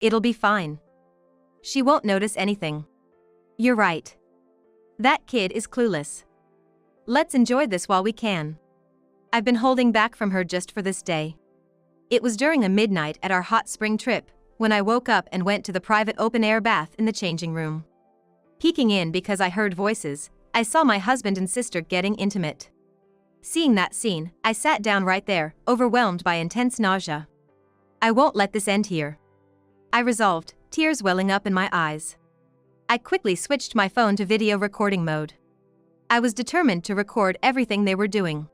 It'll be fine. She won't notice anything. You're right. That kid is clueless. Let's enjoy this while we can. I've been holding back from her just for this day. It was during a midnight at our hot spring trip, when I woke up and went to the private open-air bath in the changing room. Peeking in because I heard voices, I saw my husband and sister getting intimate. Seeing that scene, I sat down right there, overwhelmed by intense nausea. I won't let this end here. I resolved, tears welling up in my eyes. I quickly switched my phone to video recording mode. I was determined to record everything they were doing.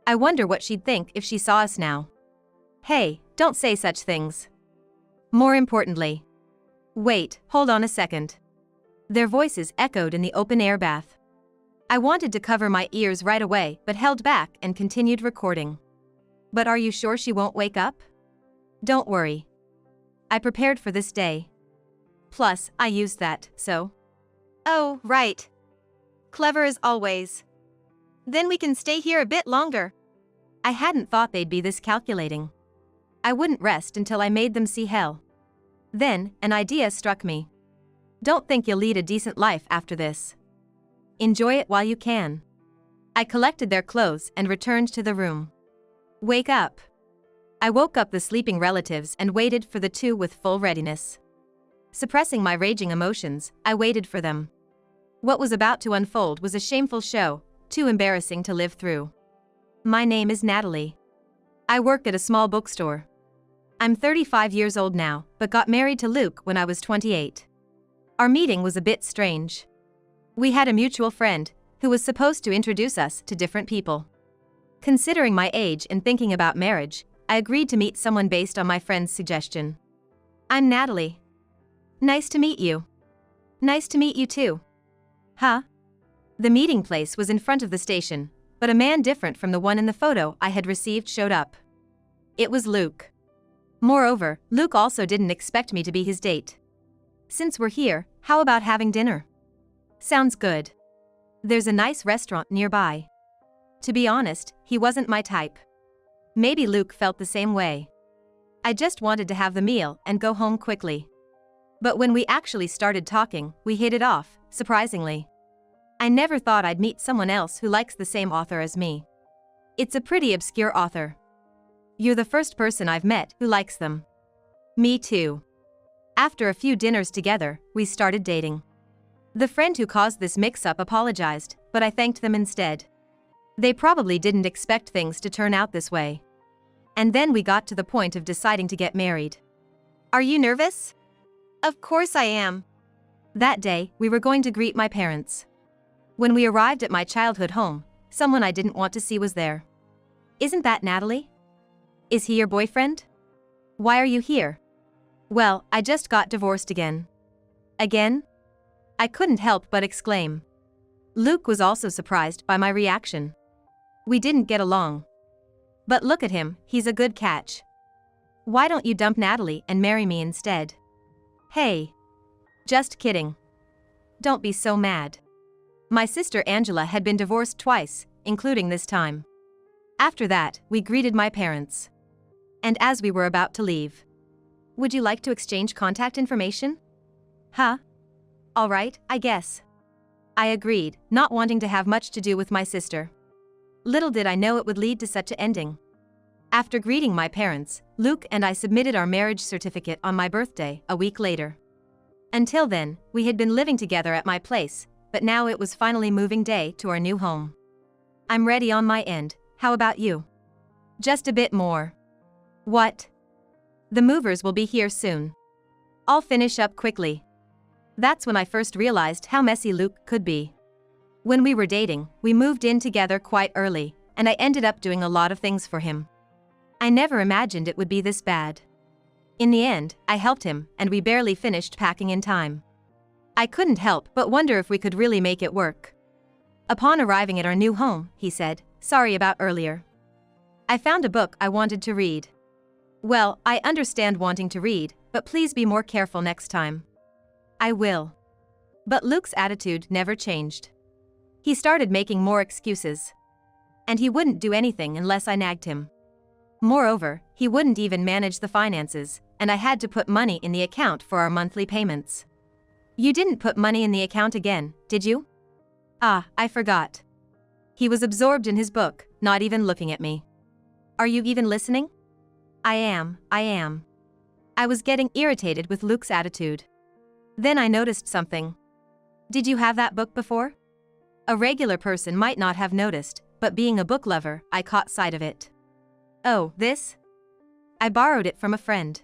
I wonder what she'd think if she saw us now. Hey, don't say such things. More importantly. Wait, hold on a second. Their voices echoed in the open-air bath. I wanted to cover my ears right away but held back and continued recording. But are you sure she won't wake up? Don't worry. I prepared for this day. Plus, I used that, so. Oh, right. Clever as always. Then we can stay here a bit longer. I hadn't thought they'd be this calculating. I wouldn't rest until I made them see hell. Then, an idea struck me. Don't think you'll lead a decent life after this. Enjoy it while you can. I collected their clothes and returned to the room. Wake up. I woke up the sleeping relatives and waited for the two with full readiness. Suppressing my raging emotions, I waited for them. What was about to unfold was a shameful show, too embarrassing to live through. My name is Natalie. I work at a small bookstore. I'm 35 years old now, but got married to Luke when I was 28. Our meeting was a bit strange. We had a mutual friend, who was supposed to introduce us to different people. Considering my age and thinking about marriage, I agreed to meet someone based on my friend's suggestion. I'm Natalie. Nice to meet you. Nice to meet you too. Huh? The meeting place was in front of the station, but a man different from the one in the photo I had received showed up. It was Luke. Moreover, Luke also didn't expect me to be his date. Since we're here, how about having dinner? Sounds good. There's a nice restaurant nearby. To be honest, he wasn't my type. Maybe Luke felt the same way. I just wanted to have the meal and go home quickly. But when we actually started talking, we hit it off, surprisingly. I never thought I'd meet someone else who likes the same author as me. It's a pretty obscure author. You're the first person I've met who likes them. Me too. After a few dinners together, we started dating. The friend who caused this mix-up apologized, but I thanked them instead. They probably didn't expect things to turn out this way. And then we got to the point of deciding to get married. Are you nervous? Of course I am. That day, we were going to greet my parents. When we arrived at my childhood home, someone I didn't want to see was there. Isn't that Natalie? Is he your boyfriend? Why are you here? Well, I just got divorced again. Again? I couldn't help but exclaim. Luke was also surprised by my reaction. We didn't get along. But look at him, he's a good catch. Why don't you dump Natalie and marry me instead? Hey. Just kidding. Don't be so mad. My sister Angela had been divorced twice, including this time. After that, we greeted my parents. And as we were about to leave. Would you like to exchange contact information? Huh? All right, I guess. I agreed, not wanting to have much to do with my sister. Little did I know it would lead to such an ending. After greeting my parents, Luke and I submitted our marriage certificate on my birthday, a week later. Until then, we had been living together at my place, but now it was finally moving day to our new home. I'm ready on my end, how about you? Just a bit more. What? The movers will be here soon. I'll finish up quickly. That's when I first realized how messy Luke could be. When we were dating, we moved in together quite early, and I ended up doing a lot of things for him. I never imagined it would be this bad. In the end, I helped him, and we barely finished packing in time. I couldn't help but wonder if we could really make it work. Upon arriving at our new home, he said, "Sorry about earlier. I found a book I wanted to read." Well, I understand wanting to read, but please be more careful next time. I will. But Luke's attitude never changed. He started making more excuses. And he wouldn't do anything unless I nagged him. Moreover, he wouldn't even manage the finances, and I had to put money in the account for our monthly payments. You didn't put money in the account again, did you? Ah, I forgot. He was absorbed in his book, not even looking at me. Are you even listening? I am. I was getting irritated with Luke's attitude. Then I noticed something. Did you have that book before? A regular person might not have noticed, but being a book lover, I caught sight of it. Oh, this? I borrowed it from a friend.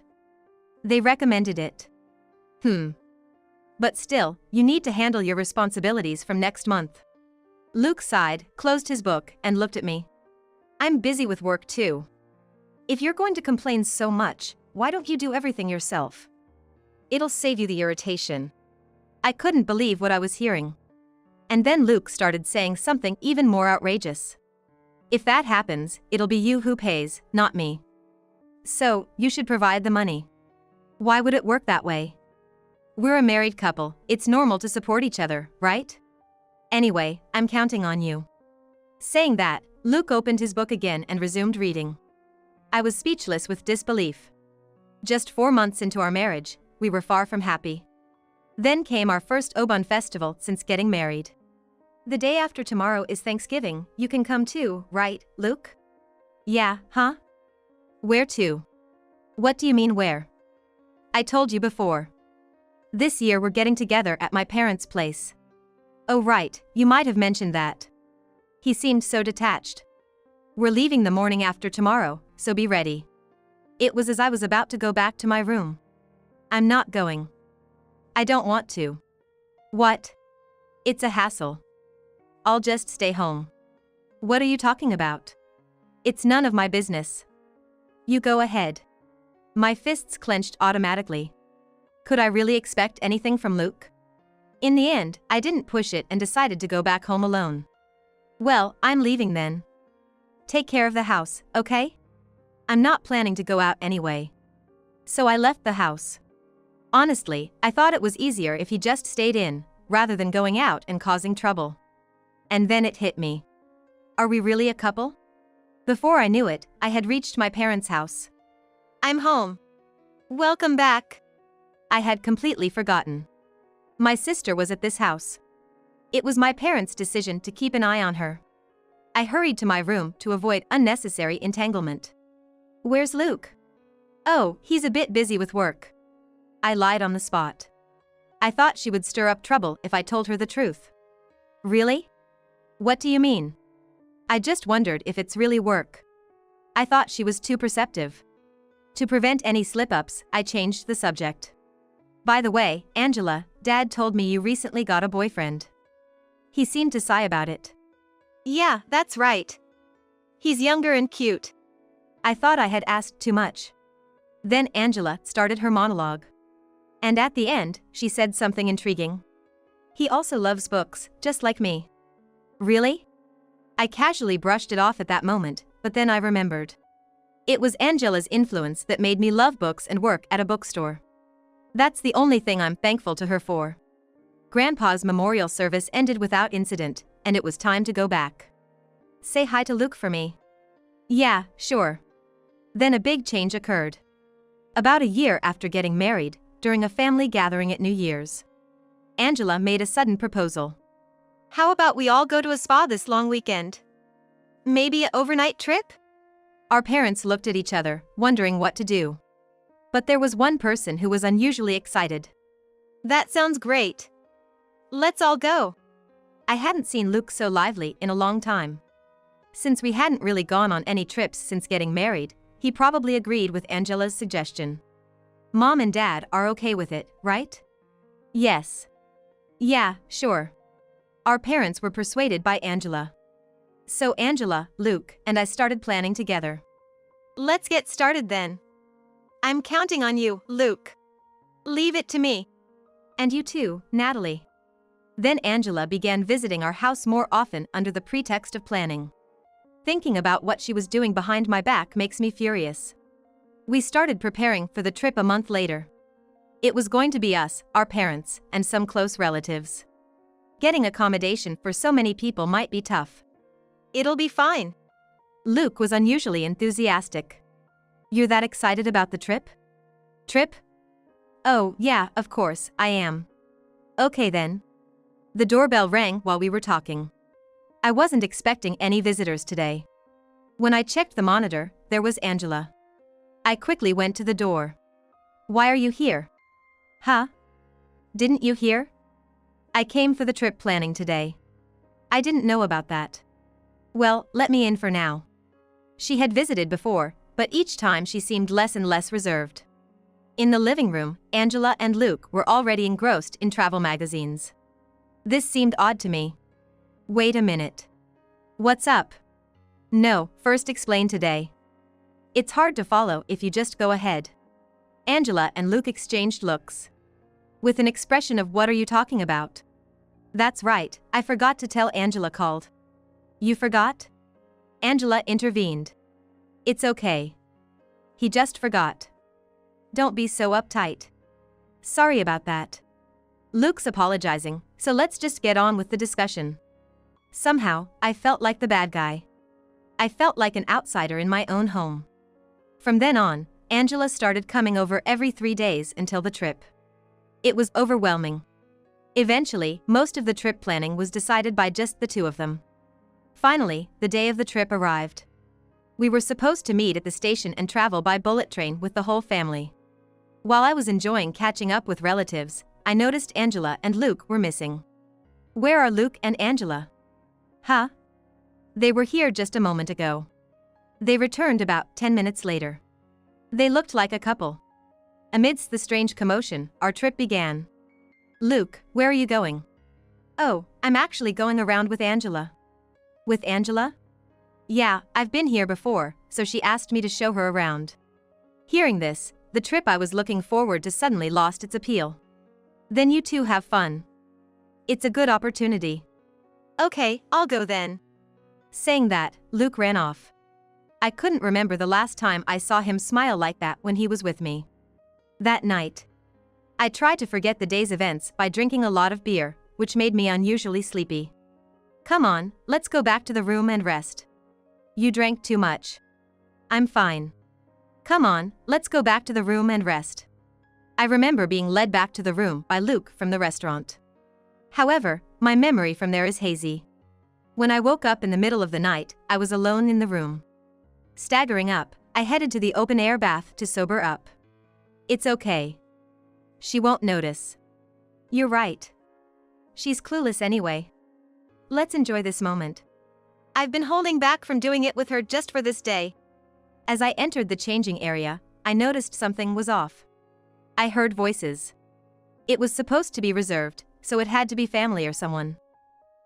They recommended it. But still, you need to handle your responsibilities from next month. Luke sighed, closed his book, and looked at me. I'm busy with work too. If you're going to complain so much, why don't you do everything yourself? It'll save you the irritation. I couldn't believe what I was hearing. And then Luke started saying something even more outrageous. If that happens, it'll be you who pays, not me. So, you should provide the money. Why would it work that way? We're a married couple, it's normal to support each other, right? Anyway, I'm counting on you. Saying that, Luke opened his book again and resumed reading. I was speechless with disbelief. Just 4 months into our marriage, we were far from happy. Then came our first Obon festival since getting married. The day after tomorrow is Thanksgiving, you can come too, right, Luke? Yeah, huh? Where to? What do you mean where? I told you before. This year we're getting together at my parents' place. Oh right, you might have mentioned that. He seemed so detached. We're leaving the morning after tomorrow, so be ready. It was as I was about to go back to my room. I'm not going. I don't want to. What? It's a hassle. I'll just stay home. What are you talking about? It's none of my business. You go ahead. My fists clenched automatically. Could I really expect anything from Luke? In the end, I didn't push it and decided to go back home alone. Well, I'm leaving then. Take care of the house, okay? I'm not planning to go out anyway. So I left the house. Honestly, I thought it was easier if he just stayed in, rather than going out and causing trouble. And then it hit me. Are we really a couple? Before I knew it, I had reached my parents' house. I'm home. Welcome back. I had completely forgotten. My sister was at this house. It was my parents' decision to keep an eye on her. I hurried to my room to avoid unnecessary entanglement. Where's Luke? Oh, he's a bit busy with work. I lied on the spot. I thought she would stir up trouble if I told her the truth. Really? What do you mean? I just wondered if it's really work. I thought she was too perceptive. To prevent any slip-ups, I changed the subject. By the way, Angela, Dad told me you recently got a boyfriend. He seemed to sigh about it. Yeah, that's right. He's younger and cute. I thought I had asked too much. Then Angela started her monologue. And at the end, she said something intriguing. He also loves books, just like me. Really? I casually brushed it off at that moment, but then I remembered. It was Angela's influence that made me love books and work at a bookstore. That's the only thing I'm thankful to her for. Grandpa's memorial service ended without incident, and it was time to go back. Say hi to Luke for me. Yeah, sure. Then a big change occurred. About a year after getting married, during a family gathering at New Year's, Angela made a sudden proposal. How about we all go to a spa this long weekend? Maybe an overnight trip? Our parents looked at each other, wondering what to do. But there was one person who was unusually excited. That sounds great. Let's all go. I hadn't seen Luke so lively in a long time. Since we hadn't really gone on any trips since getting married, he probably agreed with Angela's suggestion. Mom and Dad are okay with it, right? Yes. Yeah, sure. Our parents were persuaded by Angela. So Angela, Luke, and I started planning together. Let's get started then. I'm counting on you, Luke. Leave it to me. And you too, Natalie. Then Angela began visiting our house more often under the pretext of planning. Thinking about what she was doing behind my back makes me furious. We started preparing for the trip a month later. It was going to be us, our parents, and some close relatives. Getting accommodation for so many people might be tough. It'll be fine. Luke was unusually enthusiastic. You're that excited about the trip? Trip? Oh, yeah, of course, I am. Okay then. The doorbell rang while we were talking. I wasn't expecting any visitors today. When I checked the monitor, there was Angela. I quickly went to the door. Why are you here? Huh? Didn't you hear? I came for the trip planning today. I didn't know about that. Well, let me in for now. She had visited before, but each time she seemed less and less reserved. In the living room, Angela and Luke were already engrossed in travel magazines. This seemed odd to me. Wait a minute. What's up? No, first explain today. It's hard to follow if you just go ahead. Angela and Luke exchanged looks. With an expression of what are you talking about? That's right, I forgot to tell Angela called. You forgot? Angela intervened. It's okay. He just forgot. Don't be so uptight. Sorry about that. Luke's apologizing, so let's just get on with the discussion. Somehow, I felt like the bad guy. I felt like an outsider in my own home. From then on, Angela started coming over every 3 days until the trip. It was overwhelming. Eventually, most of the trip planning was decided by just the two of them. Finally, the day of the trip arrived. We were supposed to meet at the station and travel by bullet train with the whole family. While I was enjoying catching up with relatives, I noticed Angela and Luke were missing. Where are Luke and Angela? Huh? They were here just a moment ago. They returned about 10 minutes later. They looked like a couple. Amidst the strange commotion, our trip began. Luke, where are you going? Oh, I'm actually going around with Angela. With Angela? Yeah, I've been here before, so she asked me to show her around. Hearing this, the trip I was looking forward to suddenly lost its appeal. Then you two have fun. It's a good opportunity. Okay, I'll go then. Saying that, Luke ran off. I couldn't remember the last time I saw him smile like that when he was with me. That night, I tried to forget the day's events by drinking a lot of beer, which made me unusually sleepy. Come on, let's go back to the room and rest. You drank too much. I'm fine. Come on, let's go back to the room and rest. I remember being led back to the room by Luke from the restaurant. However, my memory from there is hazy. When I woke up in the middle of the night, I was alone in the room. Staggering up, I headed to the open-air bath to sober up. It's okay. She won't notice. You're right. She's clueless anyway. Let's enjoy this moment. I've been holding back from doing it with her just for this day. As I entered the changing area, I noticed something was off. I heard voices. It was supposed to be reserved, so it had to be family or someone.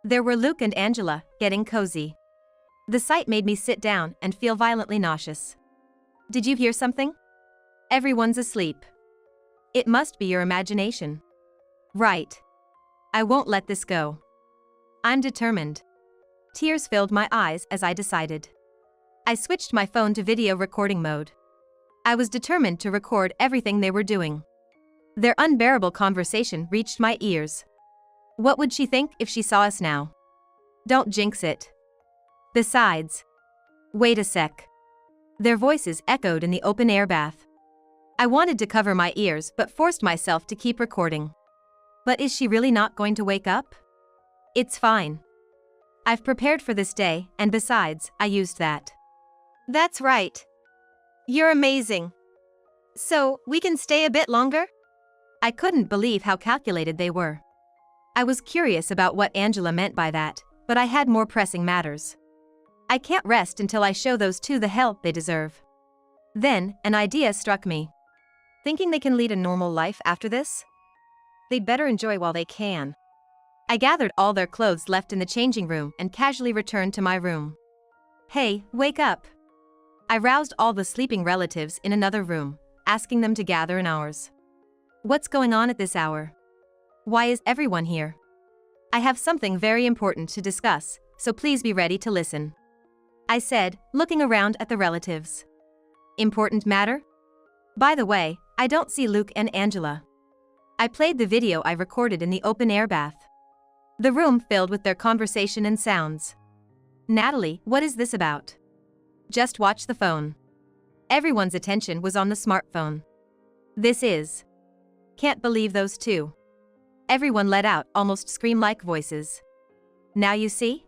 There were Luke and Angela, getting cozy. The sight made me sit down and feel violently nauseous. Did you hear something? Everyone's asleep. It must be your imagination. Right. I won't let this go. I'm determined. Tears filled my eyes as I decided. I switched my phone to video recording mode. I was determined to record everything they were doing. Their unbearable conversation reached my ears. What would she think if she saw us now? Don't jinx it. Besides. Wait a sec. Their voices echoed in the open-air bath. I wanted to cover my ears but forced myself to keep recording. But is she really not going to wake up? It's fine. I've prepared for this day, and besides, I used that. That's right. You're amazing. So, we can stay a bit longer? I couldn't believe how calculated they were. I was curious about what Angela meant by that, but I had more pressing matters. I can't rest until I show those two the help they deserve. Then, an idea struck me. Thinking they can lead a normal life after this? They'd better enjoy while they can. I gathered all their clothes left in the changing room and casually returned to my room. Hey, wake up! I roused all the sleeping relatives in another room, asking them to gather in ours. What's going on at this hour? Why is everyone here? I have something very important to discuss, so please be ready to listen. I said, looking around at the relatives. Important matter? By the way, I don't see Luke and Angela. I played the video I recorded in the open-air bath. The room filled with their conversation and sounds. Natalie, what is this about? Just watch the phone. Everyone's attention was on the smartphone. This is. Can't believe those two. Everyone let out almost scream-like voices. Now you see?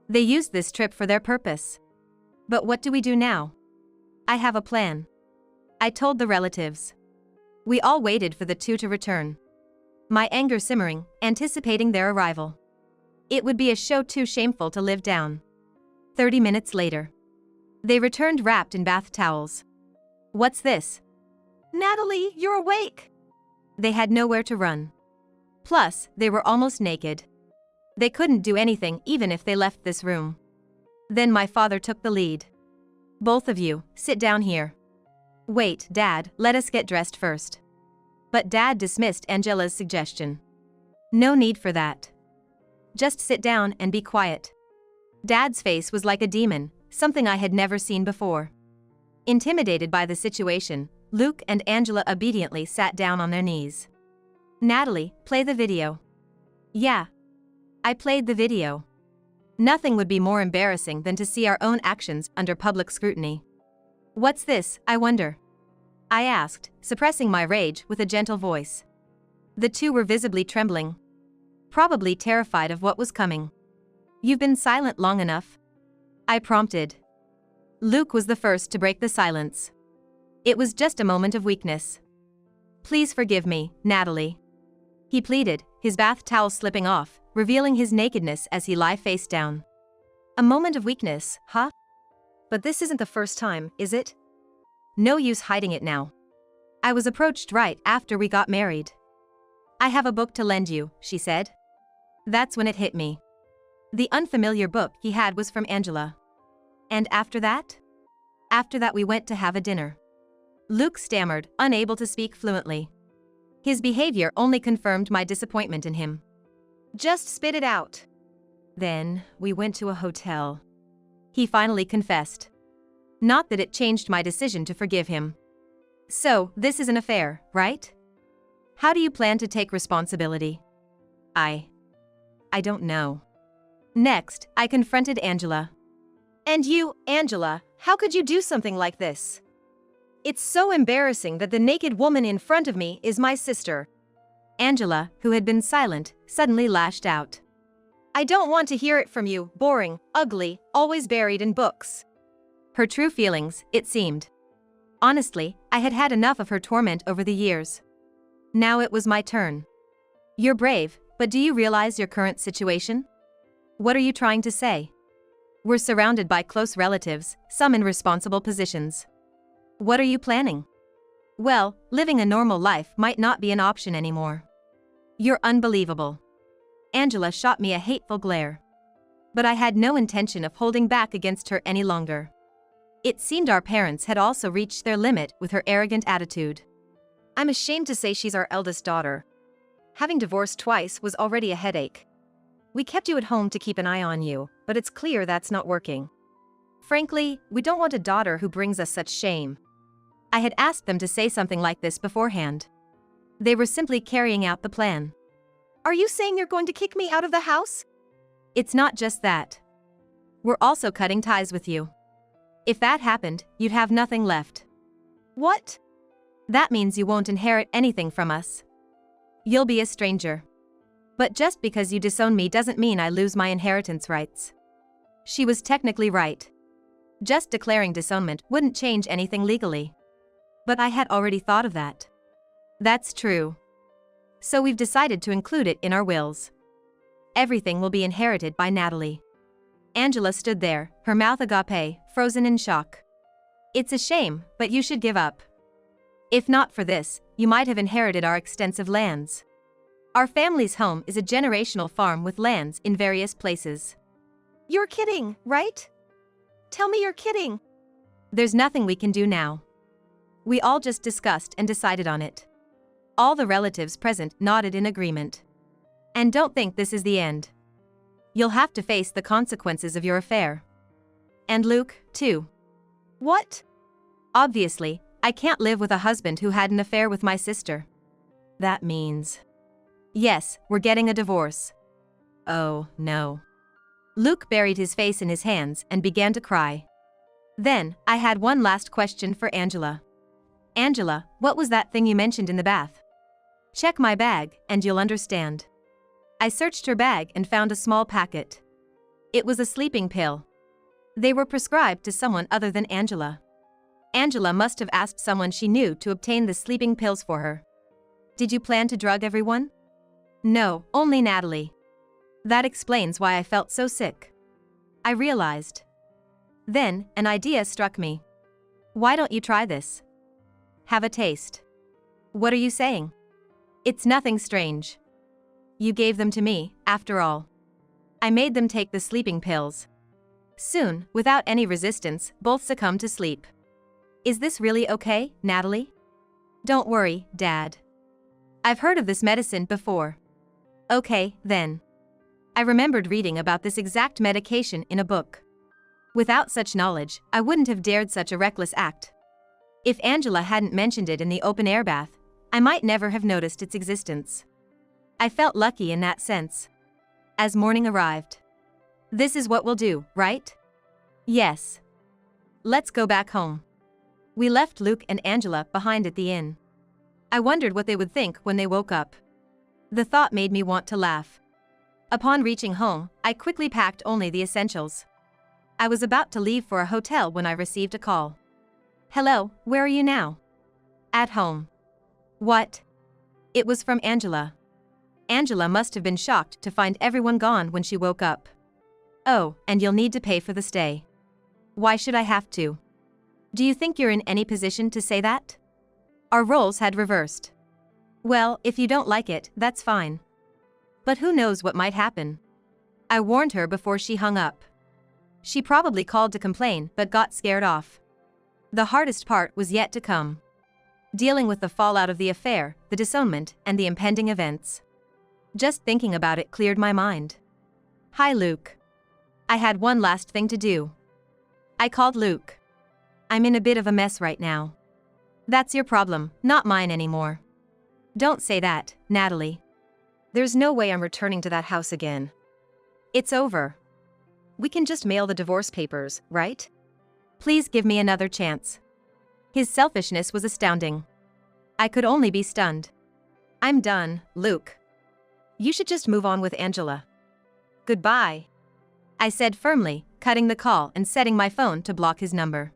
They used this trip for their purpose. But what do we do now? I have a plan. I told the relatives. We all waited for the two to return. My anger simmering, anticipating their arrival. It would be a show too shameful to live down. 30 minutes later. They returned wrapped in bath towels. What's this? Natalie, you're awake! They had nowhere to run. Plus, they were almost naked. They couldn't do anything even if they left this room. Then my father took the lead. Both of you, sit down here. Wait, Dad, let us get dressed first. But Dad dismissed Angela's suggestion. No need for that. Just sit down and be quiet. Dad's face was like a demon, something I had never seen before. Intimidated by the situation, Luke and Angela obediently sat down on their knees. Natalie, play the video. Yeah. I played the video. Nothing would be more embarrassing than to see our own actions under public scrutiny. What's this, I wonder? I asked, suppressing my rage with a gentle voice. The two were visibly trembling. Probably terrified of what was coming. You've been silent long enough. I prompted. Luke was the first to break the silence. It was just a moment of weakness. Please forgive me, Natalie. He pleaded, his bath towel slipping off, revealing his nakedness as he lay face down. A moment of weakness, huh? But this isn't the first time, is it? No use hiding it now. I was approached right after we got married. I have a book to lend you, she said. That's when it hit me. The unfamiliar book he had was from Angela. And after that? After that we went to have a dinner. Luke stammered, unable to speak fluently. His behavior only confirmed my disappointment in him. Just spit it out. Then, we went to a hotel. He finally confessed. Not that it changed my decision to forgive him. So, this is an affair, right? How do you plan to take responsibility? I don't know. Next, I confronted Angela. And you, Angela, how could you do something like this? It's so embarrassing that the naked woman in front of me is my sister. Angela, who had been silent, suddenly lashed out. I don't want to hear it from you, boring, ugly, always buried in books. Her true feelings, it seemed. Honestly, I had had enough of her torment over the years. Now it was my turn. You're brave, but do you realize your current situation? What are you trying to say? We're surrounded by close relatives, some in responsible positions. What are you planning? Well, living a normal life might not be an option anymore. You're unbelievable. Angela shot me a hateful glare. But I had no intention of holding back against her any longer. It seemed our parents had also reached their limit with her arrogant attitude. I'm ashamed to say she's our eldest daughter. Having divorced twice was already a headache. We kept you at home to keep an eye on you, but it's clear that's not working. Frankly, we don't want a daughter who brings us such shame. I had asked them to say something like this beforehand. They were simply carrying out the plan. Are you saying you're going to kick me out of the house? It's not just that. We're also cutting ties with you. If that happened, you'd have nothing left. What? That means you won't inherit anything from us. You'll be a stranger. But just because you disown me doesn't mean I lose my inheritance rights. She was technically right. Just declaring disownment wouldn't change anything legally. But I had already thought of that. That's true. So we've decided to include it in our wills. Everything will be inherited by Natalie. Angela stood there, her mouth agape, frozen in shock. It's a shame, but you should give up. If not for this, you might have inherited our extensive lands. Our family's home is a generational farm with lands in various places. You're kidding, right? Tell me you're kidding. There's nothing we can do now. We all just discussed and decided on it. All the relatives present nodded in agreement. And don't think this is the end. You'll have to face the consequences of your affair. And Luke, too. What? Obviously, I can't live with a husband who had an affair with my sister. That means... Yes, we're getting a divorce. Oh, no. Luke buried his face in his hands and began to cry. Then, I had one last question for Angela. Angela, what was that thing you mentioned in the bath? Check my bag, and you'll understand. I searched her bag and found a small packet. It was a sleeping pill. They were prescribed to someone other than Angela. Angela must have asked someone she knew to obtain the sleeping pills for her. Did you plan to drug everyone? No, only Natalie. That explains why I felt so sick. I realized. Then, an idea struck me. Why don't you try this? Have a taste. What are you saying? It's nothing strange. You gave them to me, after all. I made them take the sleeping pills. Soon, without any resistance, both succumbed to sleep. Is this really okay, Natalie? Don't worry, Dad. I've heard of this medicine before. Okay, then. I remembered reading about this exact medication in a book. Without such knowledge, I wouldn't have dared such a reckless act. If Angela hadn't mentioned it in the open-air bath, I might never have noticed its existence. I felt lucky in that sense. As morning arrived. This is what we'll do, right? Yes. Let's go back home. We left Luke and Angela behind at the inn. I wondered what they would think when they woke up. The thought made me want to laugh. Upon reaching home, I quickly packed only the essentials. I was about to leave for a hotel when I received a call. Hello, where are you now? At home. What? It was from Angela. Angela must have been shocked to find everyone gone when she woke up. Oh, and you'll need to pay for the stay. Why should I have to? Do you think you're in any position to say that? Our roles had reversed. Well, if you don't like it, that's fine. But who knows what might happen? I warned her before she hung up. She probably called to complain but got scared off. The hardest part was yet to come. Dealing with the fallout of the affair, the disownment, and the impending events. Just thinking about it cleared my mind. Hi, Luke. I had one last thing to do. I called Luke. I'm in a bit of a mess right now. That's your problem, not mine anymore. Don't say that, Natalie. There's no way I'm returning to that house again. It's over. We can just mail the divorce papers, right? Please give me another chance. His selfishness was astounding. I could only be stunned. I'm done, Luke. You should just move on with Angela. Goodbye. I said firmly, cutting the call and setting my phone to block his number.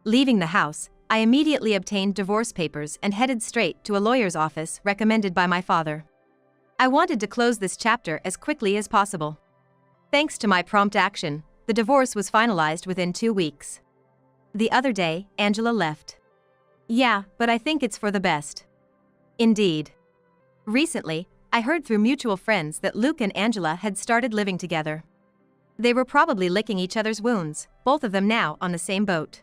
Leaving the house, I immediately obtained divorce papers and headed straight to a lawyer's office recommended by my father. I wanted to close this chapter as quickly as possible. Thanks to my prompt action, the divorce was finalized within 2 weeks. The other day, Angela left. Yeah, but I think it's for the best. Indeed. Recently, I heard through mutual friends that Luke and Angela had started living together. They were probably licking each other's wounds, both of them now on the same boat.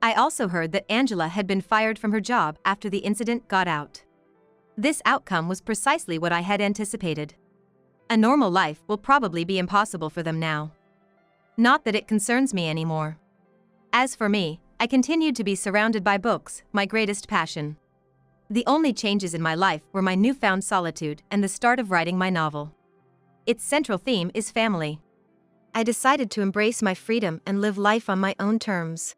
I also heard that Angela had been fired from her job after the incident got out. This outcome was precisely what I had anticipated. A normal life will probably be impossible for them now. Not that it concerns me anymore. As for me, I continued to be surrounded by books, my greatest passion. The only changes in my life were my newfound solitude and the start of writing my novel. Its central theme is family. I decided to embrace my freedom and live life on my own terms.